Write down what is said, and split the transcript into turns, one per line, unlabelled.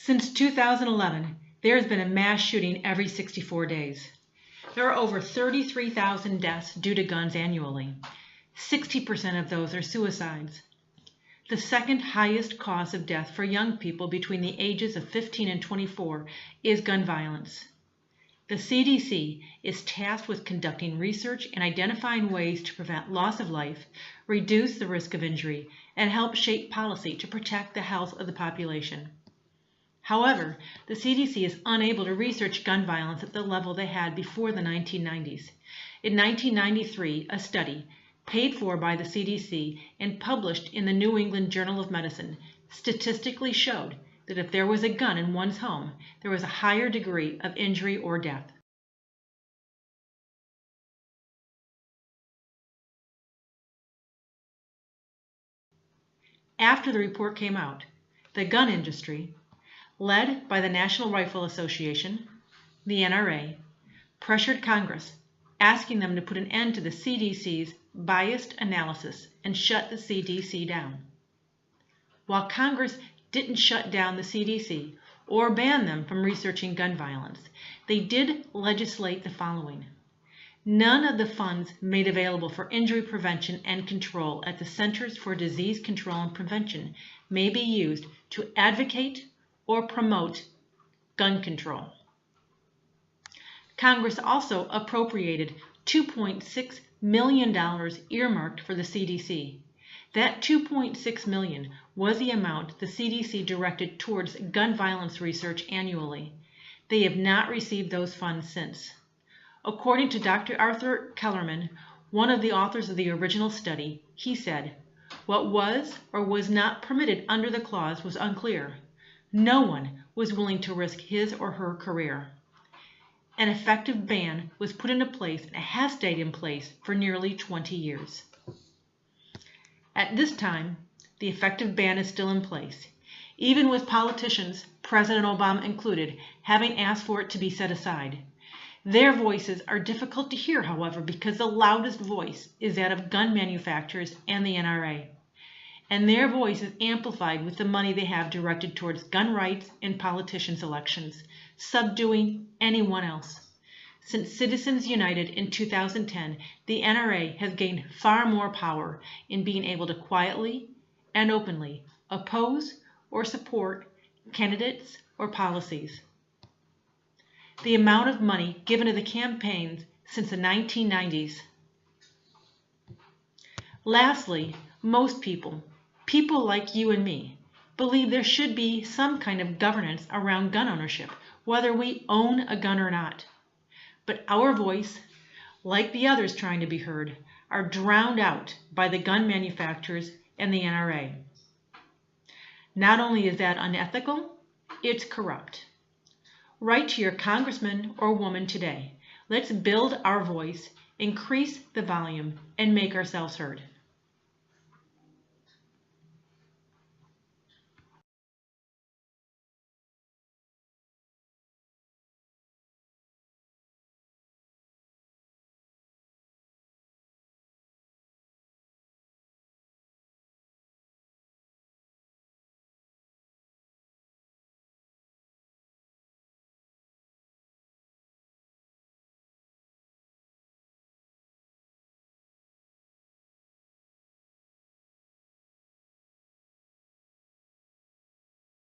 Since 2011, there has been a mass shooting every 64 days. There are over 33,000 deaths due to guns annually. 60% of those are suicides. The second highest cause of death for young people between the ages of 15 and 24 is gun violence. The CDC is tasked with conducting research and identifying ways to prevent loss of life, reduce the risk of injury, and help shape policy to protect the health of the population. However, the CDC is unable to research gun violence at the level they had before the 1990s. In 1993, a study, paid for by the CDC and published in the New England Journal of Medicine, statistically showed that if there was a gun in one's home, there was a higher degree of injury or death. After the report came out, the gun industry, led by the National Rifle Association, the NRA, pressured Congress, asking them to put an end to the CDC's biased analysis and shut the CDC down. While Congress didn't shut down the CDC or ban them from researching gun violence, they did legislate the following. None of the funds made available for injury prevention and control at the Centers for Disease Control and Prevention may be used to advocate or promote gun control. Congress also appropriated $2.6 million earmarked for the CDC. That $2.6 million was the amount the CDC directed towards gun violence research annually. They have not received those funds since. According to Dr. Arthur Kellerman, one of the authors of the original study, he said, "What was or was not permitted under the clause was unclear. No one was willing to risk his or her career. An effective ban was put into place and has stayed in place for nearly 20 years. At this time, the effective ban is still in place, even with politicians, President Obama included, having asked for it to be set aside. Their voices are difficult to hear, however, because the loudest voice is that of gun manufacturers and the NRA. And their voice is amplified with the money they have directed towards gun rights and politicians' elections, subduing anyone else. Since Citizens United in 2010, the NRA has gained far more power in being able to quietly and openly oppose or support candidates or policies. The amount of money given to the campaigns since the 1990s. Lastly, most people like you and me, believe there should be some kind of governance around gun ownership, whether we own a gun or not. But our voice, like the others trying to be heard, are drowned out by the gun manufacturers and the NRA. Not only is that unethical, it's corrupt. Write to your congressman or woman today. Let's build our voice, increase the volume, and make ourselves heard.